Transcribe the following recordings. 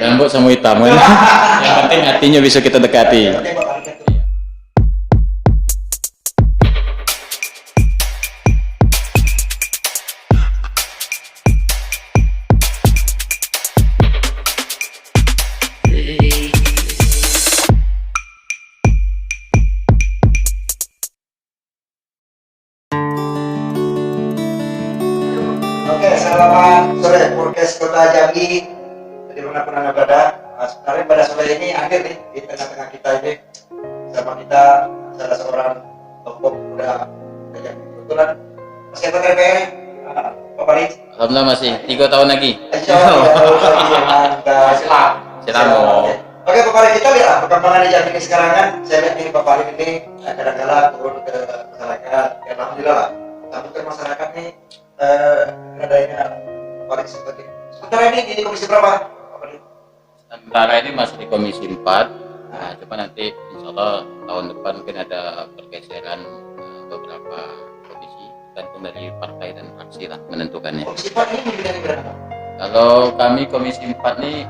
Rambut sama hitam kan. Yang penting hatinya bisa kita dekati. Oke, selamat sore podcast Kota Jambi. Jadi dimanapun Anda berada, sebenarnya pada sore ini hadir nih di tengah-tengah kita ini bersama kita salah seorang tokoh muda Jambi. Kebetulan masih anggota DPR, Pak Farid. Alhamdulillah masih 3 tahun lagi. Insya Allah tidak tahu lagi mantap. Silam. Oke, Pak Farid, kita lihat perkembangan di Jambi ini sekarang kan. Saya lihat ini Pak Farid ini kadang-kadang turun ke masyarakat. Ya, alhamdulillah lah. Tapi ke masyarakat nih adanya Farid sebagai. Sementara ini di komisi berapa? Sementara ini masih di komisi 4. Nah, coba nanti insya Allah tahun depan mungkin ada pergeseran beberapa komisi, tergantung dari partai dan fraksi lah menentukannya. Komisi 4 ini memiliki berapa? Kalau kami komisi 4 nih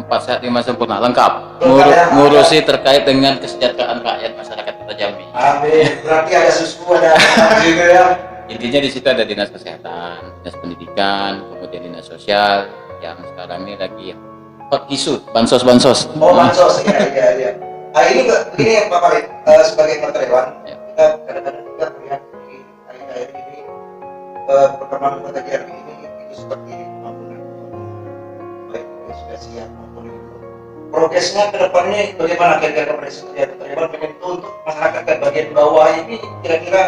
4 sehat 5 sempurna lengkap. Ya, Ngurusi terkait dengan kesejahteraan rakyat masyarakat Kota Jambi. Amin. Berarti ada susu, ada juga ya. Intinya di situ ada dinas kesehatan, dinas pendidikan, kemudian dinas sosial yang sekarang ini lagi hot isu bansos. Oh, bansos, iya. Nah, ini begini ya Pak Farid, sebagai karyawan, Ya. kita kadang-kadang juga melihat di hari-hari ini perkembangan Kota Jambi ini itu seperti pembangunan baik yang sudah siap maupun itu. Progresnya ke depannya bagaimana kira-kira pada seperti karyawan menyentuh untuk masyarakat ke bagian bawah ini kira-kira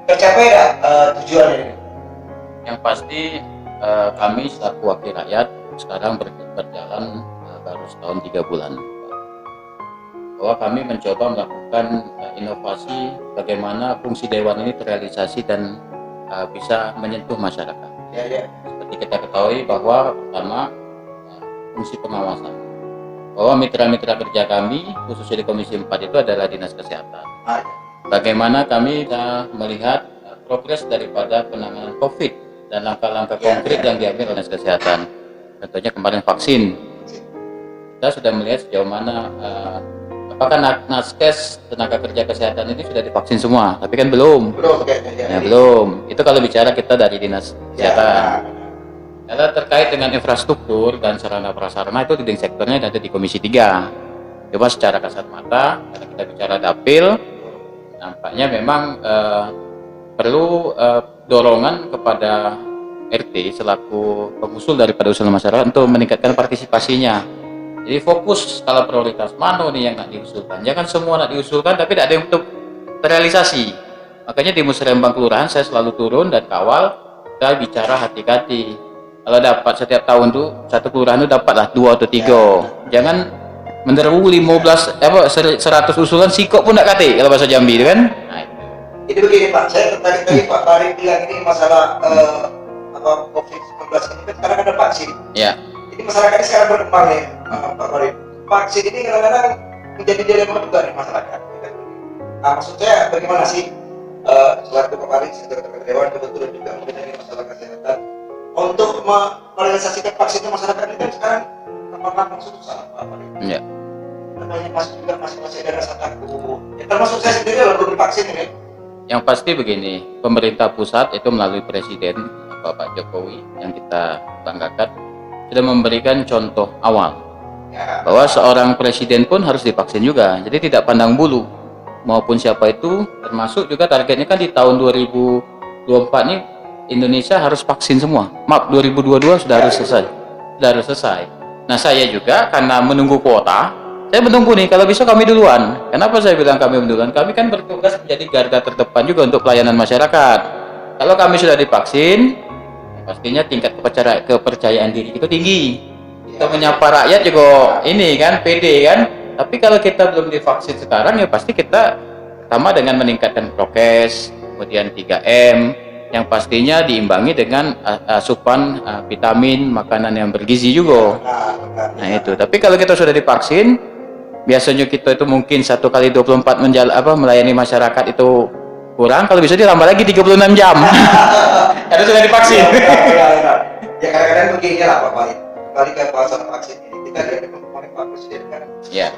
tercapai nggak tujuannya ini? Yang pasti kami selaku wakil rakyat sekarang berjalan baru setahun 3 bulan. Bahwa kami mencoba melakukan inovasi bagaimana fungsi dewan ini terrealisasi dan bisa menyentuh masyarakat. Ya. Seperti kita ketahui bahwa pertama fungsi pengawasan. Bahwa mitra-mitra kerja kami khususnya di Komisi 4 itu adalah dinas kesehatan. Bagaimana kami bisa melihat progres daripada penanganan COVID dan langkah-langkah konkret yang diambil oleh dinas kesehatan. Contohnya kemarin vaksin. Kita sudah melihat sejauh mana apakah naskes tenaga kerja kesehatan ini sudah divaksin semua, tapi kan belum. Belum. Itu kalau bicara kita dari dinas kesehatan. Kalau terkait dengan infrastruktur dan sarana prasarana itu leading sektornya ada di Komisi 3. Cuma secara kasat mata, kalau kita bicara dapil, nampaknya memang perlu dorongan kepada RT selaku pengusul daripada usulan masyarakat untuk meningkatkan partisipasinya. Jadi fokus skala prioritas mana nih yang nak diusulkan. Jangan semua nak diusulkan tapi tidak ada yang untuk terrealisasi. Makanya di Musrembang Kelurahan saya selalu turun dan kawal, kita bicara hati-hati. Kalau dapat setiap tahun tuh satu kelurahan itu dapatlah 2 atau 3. Jangan menderu 100 usulan sikok pun tak kate kalau bahasa Jambi itu kan. Nah, Itu begini Pak, saya tertarik tadi Pak Farid bilang ini masalah COVID-19 ini kan sekarang ada vaksin. ya. Jadi masyarakat ini sekarang berkembang nih Pak Farid. Vaksin ini kadang-kadang menjadi dilema juga nih masyarakat. Nah, maksud saya bagaimana sih selaku Pak Farid sebagai dewan kebetulan juga mengenai masalah kesehatan untuk merealisasikan vaksin ke masyarakat ini kan sekarang gampang susah Pak Farid. Ya. Banyak masih ada rasa takut. Ya, termasuk saya sendiri kalau belum divaksin ini. Yang pasti begini, pemerintah pusat itu melalui Presiden Bapak Jokowi yang kita banggakan sudah memberikan contoh awal bahwa seorang presiden pun harus divaksin juga. Jadi tidak pandang bulu maupun siapa itu, termasuk juga targetnya kan di tahun 2024 ini Indonesia harus vaksin semua. Maaf, 2022 sudah harus selesai. Nah, saya juga karena menunggu kuota, saya menunggu nih, kalau bisa kami duluan. Kenapa saya bilang kami duluan? Kami kan bertugas menjadi garda terdepan juga untuk pelayanan masyarakat. Kalau kami sudah divaksin, pastinya tingkat kepercayaan diri itu tinggi. Kita menyapa rakyat juga ini kan, pede kan. Tapi kalau kita belum divaksin sekarang, ya pasti kita pertama dengan meningkatkan prokes, kemudian 3M, yang pastinya diimbangi dengan asupan vitamin, makanan yang bergizi juga. Nah itu. Tapi kalau kita sudah divaksin, biasanya kita itu mungkin 1 kali 24 melayani masyarakat itu kurang, kalau bisa ditambah lagi 36 jam. Karena sudah divaksin. Ya kadang-kadang begini lah Pak Farid. Kembali ke masalah vaksin ini, kita lihat oleh Pak Presiden kan. Iya.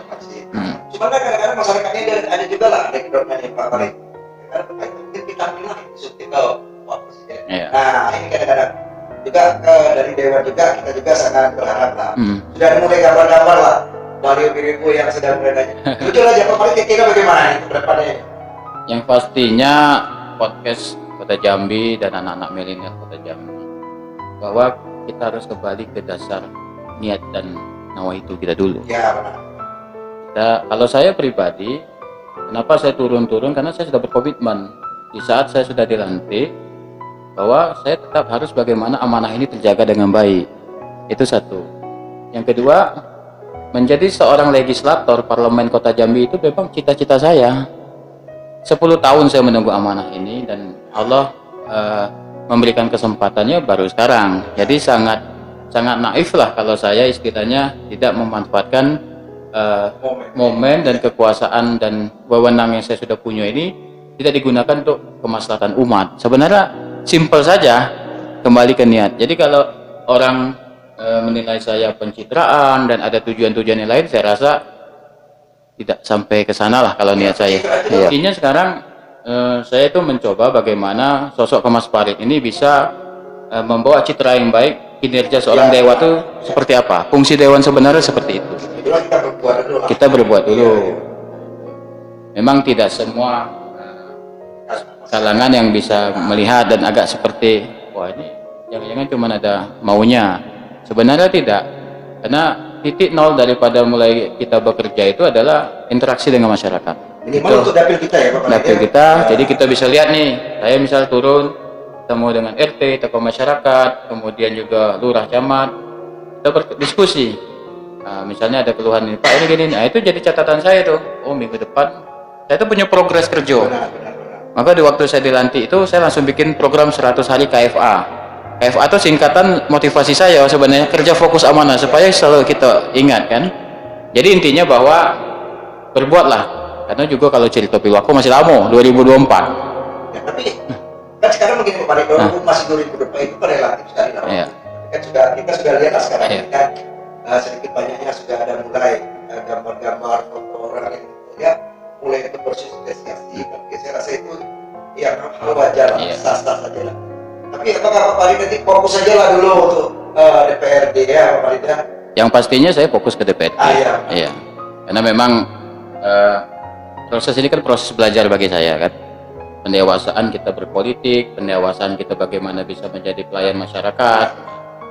Cuma kan kadang-kadang masyarakatnya ada juga lah backgroundnya nih Pak Farid. Karena mungkin kita bilang itu ke Pak Presiden. Iya. Nah ini kadang-kadang juga dari Dewan juga kita juga sangat berharap lah. Sudah mulai gambar-gambar lah Mario yang sedang beredar. Jujur aja Pak Farid kira bagaimana ini ke depannya? Yang pastinya podcast Kota Jambi dan anak-anak milenial Kota Jambi, bahwa kita harus kembali ke dasar niat dan nawaitu kita dulu. Ya benar. Kalau saya pribadi, kenapa saya turun-turun? Karena saya sudah berkomitmen di saat saya sudah dilantik bahwa saya tetap harus bagaimana amanah ini terjaga dengan baik. Itu satu. Yang kedua, menjadi seorang legislator parlemen Kota Jambi itu memang cita-cita saya. 10 tahun saya menunggu amanah ini dan Allah memberikan kesempatannya baru sekarang. Jadi sangat naif lah kalau saya istilahnya tidak memanfaatkan momen dan kekuasaan dan wewenang yang saya sudah punya ini tidak digunakan untuk kemaslahatan umat. Sebenarnya simpel saja, kembali ke niat. Jadi kalau orang menilai saya pencitraan dan ada tujuan-tujuan yang lain, saya rasa tidak sampai ke sana lah kalau niat saya. Intinya sekarang saya itu mencoba bagaimana sosok Mas Farid ini bisa membawa citra yang baik, kinerja seorang dewa itu seperti apa, fungsi dewan sebenarnya seperti itu. Kita berbuat dulu. Memang tidak semua kalangan yang bisa melihat dan agak seperti wah ini jangan-jangan cuma ada maunya. Sebenarnya tidak, karena titik nol daripada mulai kita bekerja itu adalah interaksi dengan masyarakat. Minimal untuk dapil kita ya Pak. Dapil kita, jadi kita bisa lihat nih, saya misal turun ketemu dengan RT, tokoh masyarakat, kemudian juga lurah camat, kita berdiskusi. Nah, misalnya ada keluhan ini, Pak ini gini, nah itu jadi catatan saya tuh. Oh minggu depan saya tuh punya progres kerja. Maka di waktu saya dilantik itu saya langsung bikin program 100 hari KFA. KFA itu singkatan motivasi saya sebenarnya, kerja fokus amanah, supaya selalu kita ingat kan. Jadi intinya bahwa berbuatlah, karena juga kalau cerita pilwaku masih lama 2024 ya, tapi kan sekarang begini Pak Farid, masih 2024 itu kan relatif sekali lah. Kan kita sudah lihat lah sekarang ini kan sedikit banyaknya sudah ada mulai gambar-gambar foto orang yang ya mulai itu bersosialisasi. Tapi saya rasa itu ya hal wajar lah, sah-sah saja lah. Tapi apakah Pak Farid nanti fokus saja lah dulu untuk DPRD ya Pak Farid ya? Yang pastinya saya fokus ke DPRD. Iya. Karena memang proses ini kan proses belajar bagi saya kan. Pendewasaan kita berpolitik, pendewasaan kita bagaimana bisa menjadi pelayan masyarakat.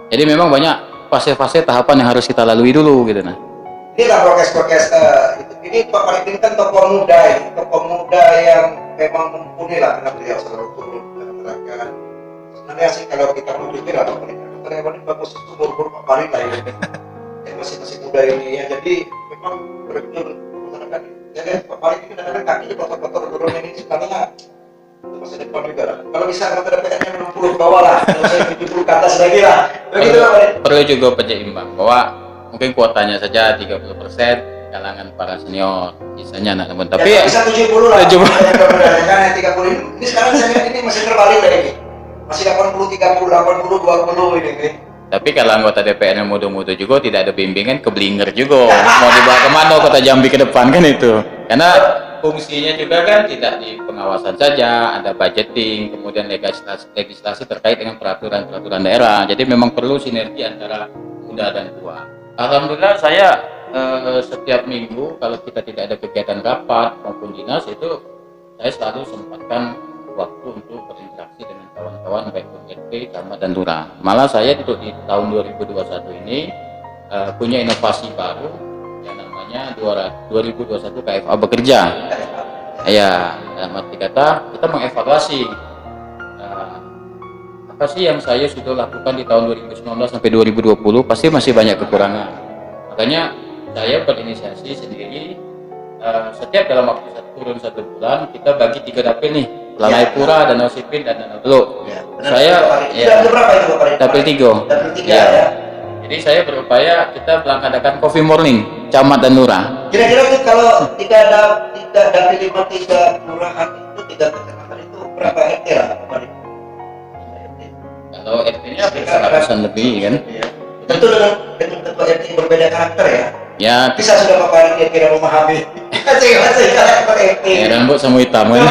Jadi memang banyak fase-fase tahapan yang harus kita lalui dulu gitu nah. Inilah prokes-prokes ini Pak Farid ini kan tokoh muda yang memang mumpuni lah karena beliau selalu turun dan menerangkan. Sebenarnya sih kalau kita mau jujur lah Pak Farid, karena ini bagus umur Pak Farid lah ini. Yang masih muda ini ya, jadi memang betul masyarakat. Jadi Pak Farid ini kadang-kadang kaki di kotor-kotor turun ini sebenarnya itu masa depan juga lah. Kalau bisa kata DPR-nya 60 ke bawah lah, kalau saya 70 ke atas lagi lah. Begitu Pak Farid. Perlu juga penyeimbang bahwa mungkin kuotanya saja 30% kalangan para senior, sisanya anak muda. Tapi ya, bisa 70 lah. 70. Kan 30 ini sekarang saya ini masih terbalik lagi. Masih 80 30 80 20 ini. Tapi kalau anggota DPR yang muda-muda juga tidak ada bimbingan, keblinger juga. Mau dibawa kemana Kota Jambi ke depan kan itu? Karena fungsinya juga kan tidak di pengawasan saja, ada budgeting, kemudian legislasi terkait dengan peraturan daerah. Jadi memang perlu sinergi antara muda dan tua. Alhamdulillah saya setiap minggu kalau kita tidak ada kegiatan rapat maupun dinas itu saya selalu sempatkan waktu untuk berinteraksi dengan kawan-kawan baik RT, camat dan lurah. Malah saya di tahun 2021 ini punya inovasi baru yang namanya 2021 KFA bekerja. Ya, dalam arti kata kita mengevaluasi apa sih yang saya sudah lakukan di tahun 2019 sampai 2020, pasti masih banyak kekurangan. Makanya saya berinisiasi sendiri setiap dalam waktu turun 1 bulan kita bagi 3 dapil nih, Lalai Pura, Danau Sipin dan Danau Teluk. Saya berapa itu Pak Farid? dapil 3. Ya. Jadi saya berupaya kita melaksanakan coffee morning camat dan lurah. Kira-kira itu kalau 3 dapil 3 kelurahan itu 3 kecamatan itu berapa RT lah Pak Farid? Kalau RT-nya 100-an lebih kan. Tentu dengan ketua RT berbeda karakter ya. Ya, Bisa sudah Bapak kira memahami. ya rambut sama hitam kan.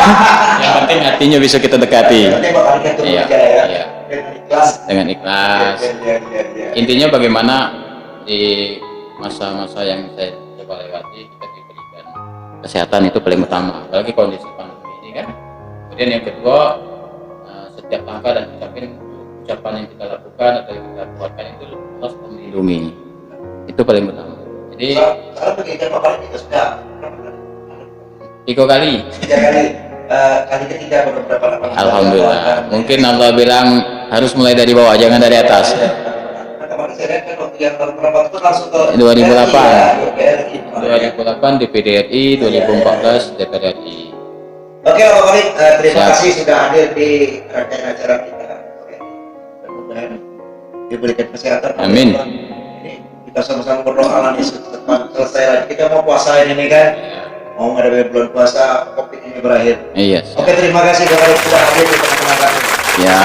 Yang penting hatinya bisa kita dekati. Nanti Bapak lihat turun Iya, aja ya. iya. Dengan ikhlas. Dengan ikhlas. Iya. Intinya bagaimana di masa-masa yang saya coba lewati kita diberikan kesehatan itu paling utama, apalagi kondisi pandemi ini kan. Kemudian yang kedua, setiap langkah dan ucapan yang kita lakukan atau yang kita keluarkan itu harus melindungi, itu paling utama. Jadi Sekarang begini Bapak kita sudah 3 kali. 3 kali. Kali ketiga beberapa Alhamdulillah. Mungkin Allah bilang harus mulai dari bawah, jangan dari atas. Kemarin saya lihat kan waktu yang beberapa itu langsung ke 2008 di PDRI, 2014 DPR RI. Oke Bapak Farid, terima Siap. kasih sudah hadir di rangkaian acara kita. Mudah-mudahan diberikan kesehatan. Amin. Ini kita sama-sama berdoa lah nih cepat selesai lagi. Kita mau puasa ini kan, mau menghadapi bulan puasa, COVID ini berakhir. Iya. Oke, terima kasih Bapak Farid sudah hadir di tengah-tengah kami. Ya.